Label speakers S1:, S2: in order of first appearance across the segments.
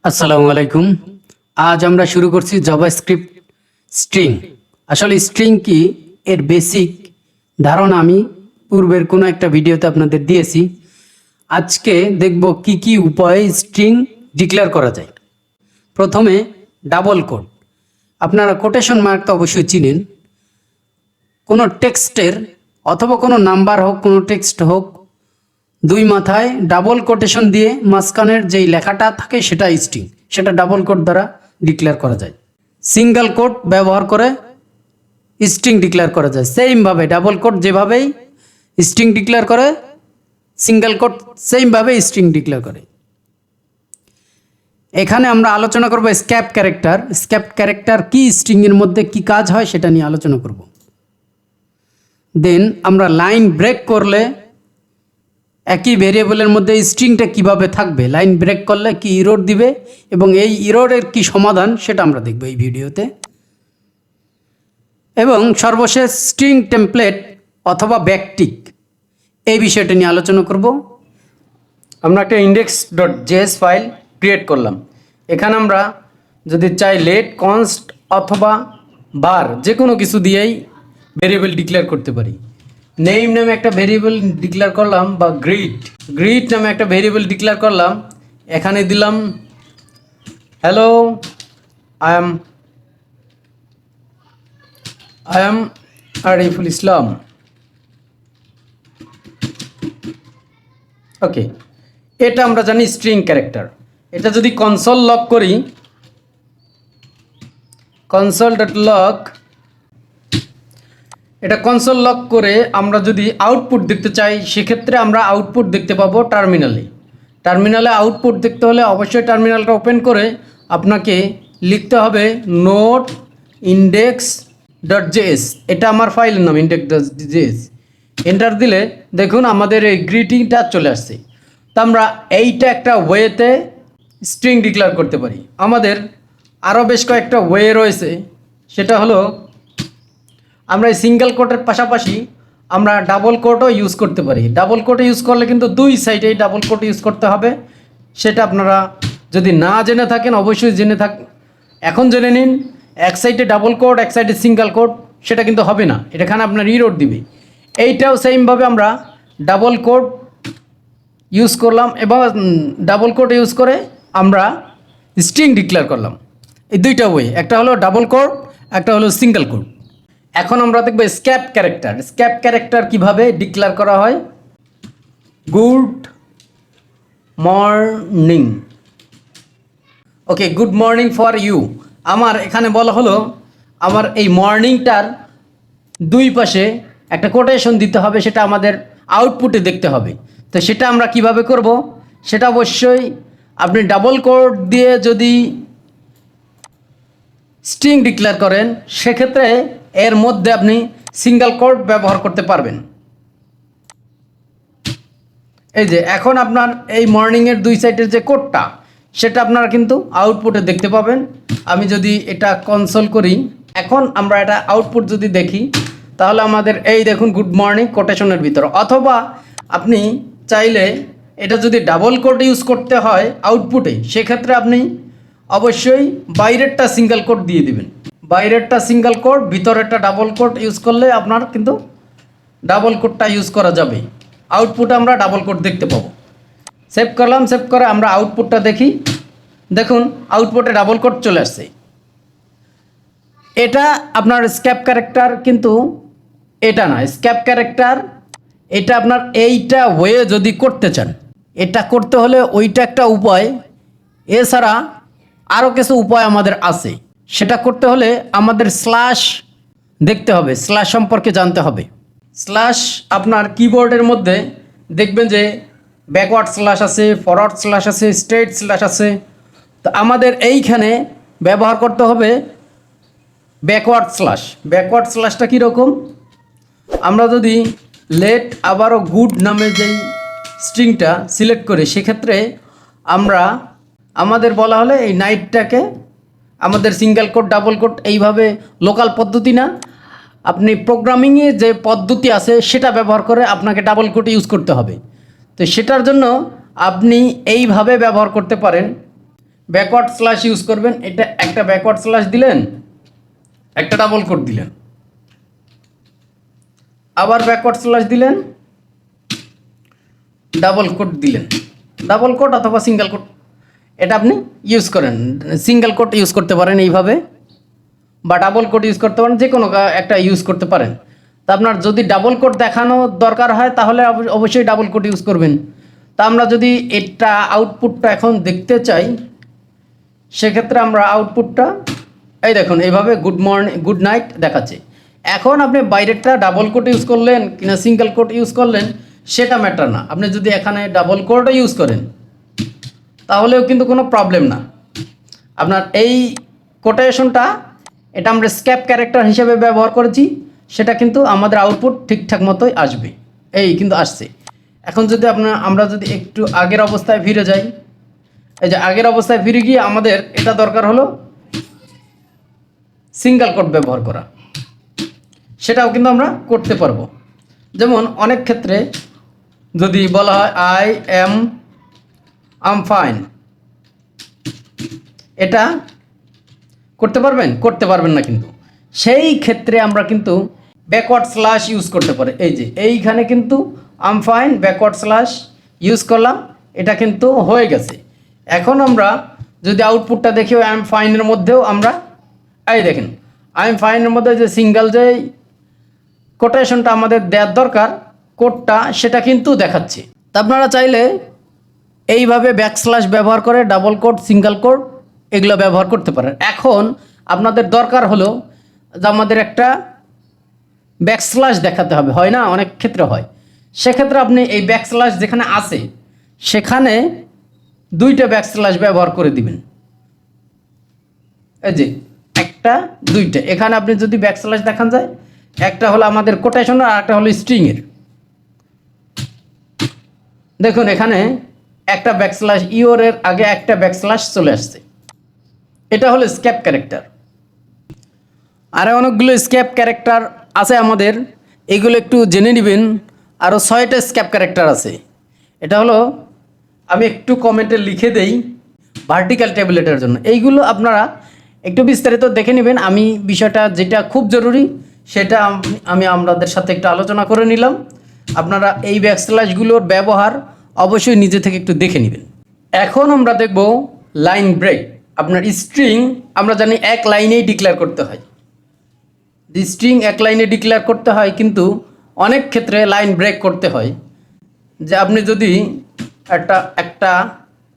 S1: আসসালামু আলাইকুম। আজ আমরা শুরু করছি জাভাস্ক্রিপ্ট স্ট্রিং। আসলে স্ট্রিং কি এর বেসিক ধারণা আমি পূর্বের কোনো একটা ভিডিওতে আপনাদের দিয়েছি। আজকে দেখব কি কি উপায়ে স্ট্রিং ডিক্লেয়ার করা যায়। প্রথমে ডাবল কোট। আপনারা কোটেশন মার্ক তো অবশ্যই চিনেন। কোনো টেক্সটের অথবা কোনো নাম্বার হোক, কোনো টেক্সট হোক, দুই মাথায় ডাবল কোটেশন দিয়ে মাঝখানের যেই লেখাটা থাকে সেটা স্ট্রিং, সেটা ডাবল কোট দ্বারা ডিক্লেয়ার করা যায়। সিঙ্গেল কোট ব্যবহার করে স্ট্রিং ডিক্লেয়ার করা যায়। সেমভাবে ডাবল কোট যেভাবেই স্ট্রিং ডিক্লেয়ার করে, সিঙ্গেল কোট সেমভাবে স্ট্রিং ডিক্লেয়ার করে। এখানে আমরা আলোচনা করব স্ক্যাপ ক্যারেক্টার। স্ক্যাপ ক্যারেক্টার কি, স্ট্রিংয়ের মধ্যে কি কাজ হয় সেটা নিয়ে আলোচনা করব। দেন আমরা লাইন ব্রেক করলে একই ভেরিয়েবলের মধ্যে স্ট্রিংটা কিভাবে থাকবে, লাইন ব্রেক করলে কি ইরর দিবে এবং এই ইররের কি সমাধান সেটা আমরা দেখব এই ভিডিওতে। এবং সর্বশেষ স্ট্রিং টেমপ্লেট অথবা ব্যাকটিক, এই বিষয়টা নিয়ে আলোচনা করব। আমরা একটা index.js ফাইল ক্রিয়েট করলাম। এখানে আমরা যদি চাই লেট, কনস্ট অথবা বার যে কোনো কিছু দিয়েই ভেরিয়েবল ডিক্লেয়ার করতে পারি। নেম নামে একটা ভেরিয়েবল ডিক্লেয়ার করলাম, বা গ্রিট নামে একটা ভেরিয়েবল ডিক্লেয়ার করলাম। এখানে দিলাম hello, I am Ariful Islam. ওকে, এটা আমরা জানি স্ট্রিং ক্যারেক্টার। এটা যদি কনসোল লগ করি, console.log, এটা কনসোল লগ করে আমরা যদি আউটপুট দেখতে চাই, সেক্ষেত্রে আমরা আউটপুট দেখতে পাবো টার্মিনালে আউটপুট দেখতে হলে অবশ্যই টার্মিনালটা ওপেন করে আপনাকে লিখতে হবে নোট index.js। এটা আমার ফাইলের নাম index.js। এন্টার দিলে দেখুন আমাদের এই গ্রিটিংটা চলে আসছে। তো আমরা এইটা একটা ওয়েতে স্ট্রিং ডিক্লেয়ার করতে পারি। আমাদের আরও বেশ কয়েকটা ওয়ে রয়েছে। সেটা হলো আমরা এই সিঙ্গেল কোটের পাশাপাশি আমরা ডাবল কোটও ইউজ করতে পারি। ডাবল কোট ইউজ করলে কিন্তু দুই সাইডেই ডাবল কোট ইউজ করতে হবে। সেটা আপনারা যদি না জেনে থাকেন অবশ্যই এখন জেনে নিন। এক সাইডে ডাবল কোট, এক সাইডে সিঙ্গেল কোট, সেটা কিন্তু হবে না, এখানে আপনার ইরর দিবে। এইটাও সেমভাবে আমরা ডাবল কোট ইউজ করলাম এবং ডাবল কোট ইউজ করে আমরা স্ট্রিং ডিক্লেয়ার করলাম। এই দুইটা ওয়ে, একটা হলো ডাবল কোট, একটা হলো সিঙ্গেল কোট। এখন আমরা দেখব স্ক্যাপ ক্যারেক্টার। স্ক্যাপ ক্যারেক্টার কিভাবে ডিক্লেয়ার করা হয়। Good morning. Okay, good morning for you. আমার এখানে বলা হলো আমার এই মর্নিংটার দুই পাশে একটা কোটেশন দিতে হবে, সেটা আমাদের আউটপুটে দেখতে হবে। তো সেটা আমরা কিভাবে করব, সেটা অবশ্যই আপনি ডাবল কোট দিয়ে যদি স্ট্রিং ডিক্লেয়ার করেন, সেক্ষেত্রে এর মধ্যে আপনি সিঙ্গেল কোট ব্যবহার করতে পারবেন। এই যে এখন আপনার এই মর্নিংয়ের দুই সাইডের যে কোডটা, সেটা আপনারা কিন্তু আউটপুটে দেখতে পাবেন। আমি যদি এটা কনসোল করি, এখন আমরা এটা আউটপুট যদি দেখি, তাহলে আমাদের এই দেখুন গুড মর্নিং কোটেশনের ভিতর। অথবা আপনি চাইলে এটা যদি ডাবল কোট ইউজ করতে হয় আউটপুটে, সেক্ষেত্রে আপনি অবশ্যই বাইরেরটা সিঙ্গেল কোট দিয়ে দিবেন। বাইরেরটা সিঙ্গেল কোট, ভিতরেরটা ডাবল কোট ইউজ করলে আপনার কিন্তু ডাবল কোটটা ইউজ করা যাবে। আউটপুটে আমরা ডাবল কোট দেখতে পাবো। সেভ করলাম, সেভ করে আমরা আউটপুটটা দেখি। দেখুন আউটপুটে ডাবল কোট চলে আসছে। এটা আপনার স্ক্যাপ ক্যারেক্টার, কিন্তু এটা না স্ক্যাপ ক্যারেক্টার। এটা আপনার এইটা ওয়ে যদি করতে চান, এটা করতে হলে ওইটা একটা উপায়, এছাড়া আরও কিছু উপায় আমাদের আছে। সেটা করতে হলে আমাদের স্ল্যাশ দেখতে হবে, স্ল্যাশ সম্পর্কে জানতে হবে। স্ল্যাশ আপনার কিবোর্ডের মধ্যে দেখবেন যে ব্যাকওয়ার্ড স্ল্যাশ আছে, ফরওয়ার্ড স্ল্যাশ আছে, স্ট্রেট স্ল্যাশ আছে। তো আমাদের এইখানে ব্যবহার করতে হবে ব্যাকওয়ার্ড স্ল্যাশ। ব্যাকওয়ার্ড স্ল্যাশটা কীরকম, আমরা যদি লেট আবারও গুড নামে যেই স্ট্রিংটা সিলেক্ট করি, সেক্ষেত্রে আমরা আমাদের বলা হলে এই নাইটটাকে আমাদের সিঙ্গেল কোট ডাবল কোট এইভাবে লোকাল পদ্ধতি না, আপনি প্রোগ্রামিংয়ে যে পদ্ধতি আছে সেটা ব্যবহার করে আপনাকে ডাবল কোট ইউজ করতে হবে। তো সেটার জন্য আপনি এইভাবে ব্যবহার করতে পারেন ব্যাকওয়ার্ড স্ল্যাশ ইউজ করবেন। এটা একটা ব্যাকওয়ার্ড স্ল্যাশ দিলেন, একটা ডাবল কোট দিলেন, আবার ব্যাকওয়ার্ড স্ল্যাশ দিলেন, ডাবল কোট দিলেন, ডাবল কোট অথবা সিঙ্গেল কোট এটা আপনি ইউজ করেন। সিঙ্গেল কোট ইউজ করতে পারেন এইভাবে, বা ডাবল কোট ইউজ করতে পারেন, যে কোনো একটা ইউজ করতে পারেন। তা আপনার যদি ডাবল কোট দেখানো দরকার হয় তাহলে অবশ্যই ডাবল কোট ইউজ করবেন। তা আমরা যদি এটা আউটপুটটা এখন দেখতে চাই, সেক্ষেত্রে আমরা আউটপুটটা এই দেখুন এইভাবে গুড মর্নিং গুড নাইট দেখাচ্ছে। এখন আপনি বাইরেরটা ডাবল কোট ইউজ করলেন কিনা সিঙ্গেল কোট ইউজ করলেন সেটা ম্যাটার না। আপনি যদি এখানে ডাবল কোটও ইউজ করেন তাহলেও কিন্তু কোনো প্রবলেম না। আপনার এই কোটেশনটা এটা আমরা স্ক্যাপ ক্যারেক্টার হিসেবে ব্যবহার করেছি, সেটা কিন্তু আমাদের আউটপুট ঠিকঠাক মতোই আসবে। এই কিন্তু আসছে। এখন যদি আমরা যদি একটু আগের অবস্থায় ফিরে যাই, এই যে আগের অবস্থায় ফিরে গিয়ে আমাদের এটা দরকার হলো সিঙ্গেল কোট ব্যবহার করা, সেটাও কিন্তু আমরা করতে পারবো। যেমন অনেক ক্ষেত্রে যদি বলা হয় আই এম ফাইন, এটা করতে পারবেন? করতে পারবেন না। কিন্তু সেই ক্ষেত্রে আমরা কিন্তু ব্যাকওয়ার্ড স্ল্যাশ ইউজ করতে পারি। এই যে এইখানে কিন্তু I'm fine backward slash use করলাম, এটা কিন্তু হয়ে গেছে। এখন আমরা যদি আউটপুটটা দেখি আই এম ফাইনের মধ্যেও আমরা এই দেখেন আই এম ফাইনের মধ্যে যে সিঙ্গেল যে কোটেশনটা আমাদের দেওয়ার দরকার কোডটা, সেটা কিন্তু দেখাচ্ছে। তা আপনারা চাইলে এইভাবে ব্যাকস্ল্যাশ ব্যবহার করে ডাবল কোড সিঙ্গেল কোড এগুলো ব্যবহার করতে পারেন। এখন আপনাদের দরকার হলো যে আমাদের একটা ব্যাকস্ল্যাশ দেখাতে হবে, হয় না? অনেক ক্ষেত্রে হয়। সেক্ষেত্রে আপনি এই ব্যাকস্ল্যাশ যেখানে আছে সেখানে দুইটা ব্যাকস্ল্যাশ ব্যবহার করে দিবেন। এই যে একটা দুইটা, এখানে আপনি যদি ব্যাকস্ল্যাশ দেখান যায়, একটা হলো আমাদের কোটেশনের আর একটা হলো স্ট্রিংয়ের। দেখুন এখানে একটা ব্যাকস্ল্যাশ ইওরের আগে একটা ব্যাকস্ল্যাশ চলে আসছে, এটা হলো স্ক্যাপ ক্যারেক্টার। আর অনেকগুলো স্ক্যাপ ক্যারেক্টার আছে আমাদের, এগুলো একটু জেনে নেবেন। আরও 6টা স্ক্যাপ ক্যারেক্টার আছে। এটা হলো আমি একটু কমেন্টে লিখে দেই ভার্টিক্যাল ট্যাবলেটের জন্য। এইগুলো আপনারা একটু বিস্তারিত দেখে নেবেন। আমি বিষয়টা যেটা খুব জরুরি সেটা আমি আপনাদের সাথে একটু আলোচনা করে নিলাম। আপনারা এই ব্যাকস্ল্যাশগুলোর ব্যবহার অবশ্যই নিজে থেকে একটু দেখে নেবেন। এখন আমরা দেখব লাইন ব্রেক। আপনার স্ট্রিং আমরা জানি এক লাইনেই ডিক্লেয়ার করতে হয়, স্ট্রিং এক লাইনে ডিক্লেয়ার করতে হয়, কিন্তু অনেক ক্ষেত্রে লাইন ব্রেক করতে হয়। যে আপনি যদি একটা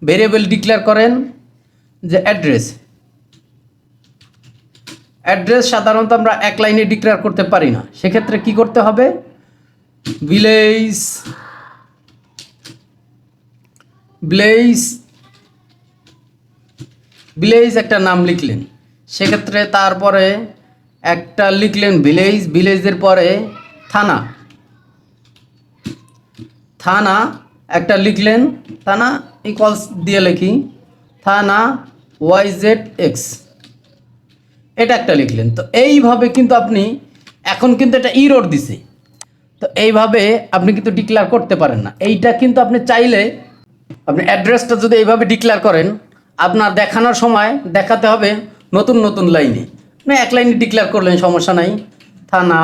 S1: ভেরিয়েবল ডিক্লেয়ার করেন যে অ্যাড্রেস সাধারণত আমরা এক লাইনে ডিক্লেয়ার করতে পারি না। সেক্ষেত্রে কি করতে হবে? ভিলেজ একটা নাম লিখলেন, সেক্ষেত্রে তারপরে একটা লিখলেন ভিলেজের পরে থানা একটা লিখলেন, থানা ইকুয়ালস দিয়ে লিখি থানা YZX, এটা একটা লিখলেন। তো এইভাবে কিন্তু আপনি এখন কিন্তু এটা ইরর দিছে, তো এইভাবে আপনি কিন্তু ডিক্লেয়ার করতে পারেন না। এইটা কিন্তু আপনি চাইলে আপনি অ্যাড্রেসটা যদি এইভাবে ডিক্লেয়ার করেন, আপনার দেখানোর সময় দেখাতে হবে নতুন নতুন লাইনে। আপনি এক লাইনে ডিক্লেয়ার করলেন, সমস্যা নাই, থানা,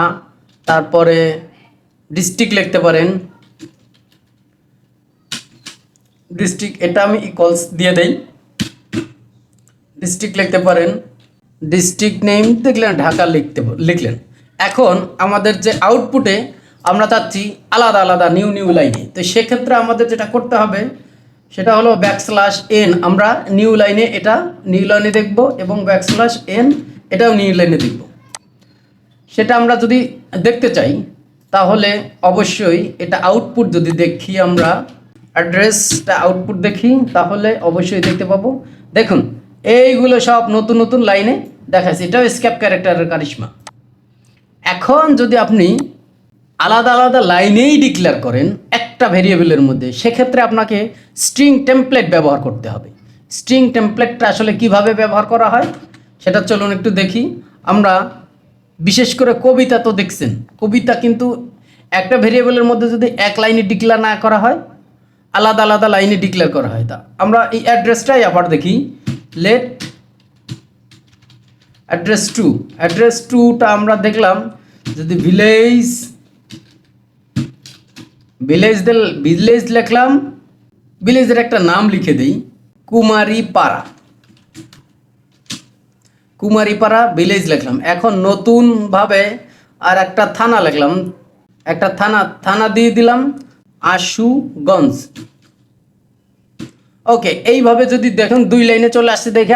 S1: তারপরে ডিস্ট্রিক্ট লিখতে পারেন, ডিস্ট্রিক্ট এটা আমি ইকুয়ালস দিয়ে দেই, ডিস্ট্রিক্ট লিখতে পারেন, ডিস্ট্রিক্ট নেম দেখলেন ঢাকা লিখলেন। এখন আমাদের যে আউটপুটে আমরা চাচ্ছি আলাদা আলাদা নিউ লাইনে, তো সেক্ষেত্রে আমাদের যেটা করতে হবে সেটা হলো \n, আমরা নিউ লাইনে দেখব, এবং \n এটাও নিউ লাইনে দেখব। সেটা আমরা যদি দেখতে চাই তাহলে অবশ্যই এটা আউটপুট যদি দেখি, আমরা অ্যাড্রেসটা আউটপুট দেখি, তাহলে অবশ্যই দেখতে পাবো। দেখুন এইগুলো সব নতুন নতুন লাইনে দেখাচ্ছে, এটাও স্ক্যাপ ক্যারেক্টারের কারিশমা। এখন যদি আপনি আলাদা আলাদা লাইনেই ডিক্লেয়ার করেন একটা ভেরিয়েবলের মধ্যে, সেক্ষেত্রে আপনাকে স্ট্রিং টেমপ্লেট ব্যবহার করতে হবে। স্ট্রিং টেমপ্লেটটা আসলে কিভাবে ব্যবহার করা হয় সেটা চলুন একটু দেখি। আমরা বিশেষ করে কবিতা তো দেখছেন, কবিতা কিন্তু একটা ভেরিয়েবলের মধ্যে যদি এক লাইনে ডিক্লেয়ার না করা হয়, আলাদা আলাদা লাইনে ডিক্লেয়ার করা হয়। তা আমরা এই অ্যাড্রেসটাই আবার দেখি, লেট অ্যাড্রেস টু, অ্যাড্রেস টুটা আমরা দেখলাম যদি ভিলেজ লিখলাম, ভিলেজের একটা নাম লিখে দিই, কুমারীপাড়া ভিলেজ লিখলাম। এখন নতুনভাবে আর একটা থানা লিখলাম, একটা থানা দিয়ে দিলাম আশুগঞ্জ। ওকে, এইভাবে যদি দেখুন 2 লাইনে চলে আসছে, দেখে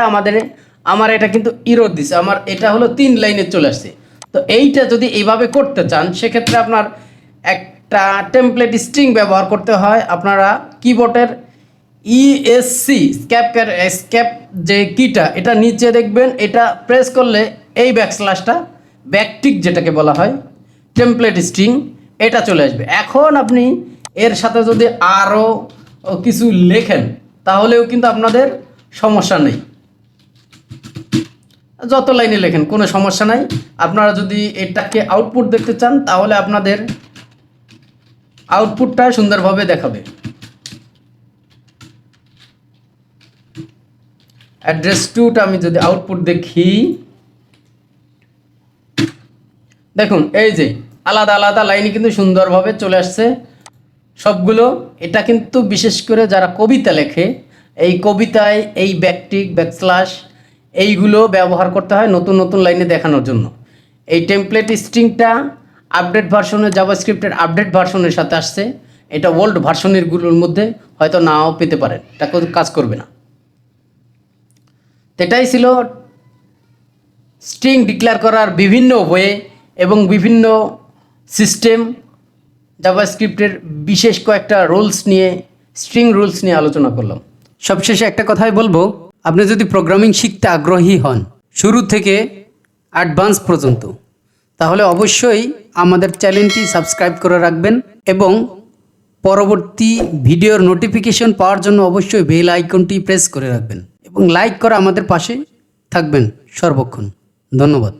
S1: আমার এটা কিন্তু ইরর দিছে, আমার এটা হলো 3 লাইনে চলে আসছে। তো এইটা যদি এইভাবে করতে চান সেক্ষেত্রে আপনার একটা টেমপ্লেট স্ট্রিং ব্যবহার করতে হয়। আপনারা কিবোর্ডের ইএসসি স্ক্যাপ যে কিটা এটা নিচে দেখবেন, এটা প্রেস করলে এই ব্যাকস্ল্যাশটা ব্যাকটিক যেটাকে বলা হয় টেমপ্লেট স্ট্রিং, এটা চলে আসবে। এখন আপনি এর সাথে যদি আরও কিছু লেখেন তাহলেও কিন্তু আপনাদের সমস্যা নেই, যত লাইনে লেখেন কোনো সমস্যা নাই। আপনারা যদি এটাকে আউটপুট দেখতে চান তাহলে আপনাদের আউটপুটটা সুন্দরভাবে দেখাবে। অ্যাড্রেস টুটা আমি যদি আউটপুট দেখি, দেখুন এই যে আলাদা আলাদা লাইনে কিন্তু সুন্দরভাবে চলে আসছে সবগুলো। এটা কিন্তু বিশেষ করে যারা কবিতা লেখে, এই কবিতায় এই ব্যাকটিক ব্যাকস্ল্যাশ এইগুলো ব্যবহার করতে হয় নতুন নতুন লাইনে দেখানোর জন্য। এই টেমপ্লেট স্ট্রিংটা আপডেট ভার্সনে, জাভাস্ক্রিপ্টের আপডেট ভার্সনের সাথে আসছে। এটা ওল্ড ভার্সনেরগুলোর মধ্যে হয়তো নাও পেতে পারেন, এটা কাজ করবে না। এটাই ছিল স্ট্রিং ডিক্লেয়ার করার বিভিন্ন ওয়ে এবং বিভিন্ন সিস্টেম, জাভাস্ক্রিপ্টের বিশেষ কয়েকটা স্ট্রিং রুলস নিয়ে আলোচনা করলাম। সবশেষে একটা কথাই বলবো, আপনি যদি প্রোগ্রামিং শিখতে আগ্রহী হন শুরু থেকে অ্যাডভান্স পর্যন্ত, তাহলে অবশ্যই আমাদের চ্যানেলটি সাবস্ক্রাইব করে রাখবেন এবং পরবর্তী ভিডিওর নোটিফিকেশন পাওয়ার জন্য অবশ্যই বেল আইকনটি প্রেস করে রাখবেন এবং লাইক করে আমাদের পাশে থাকবেন সর্বক্ষণ। ধন্যবাদ।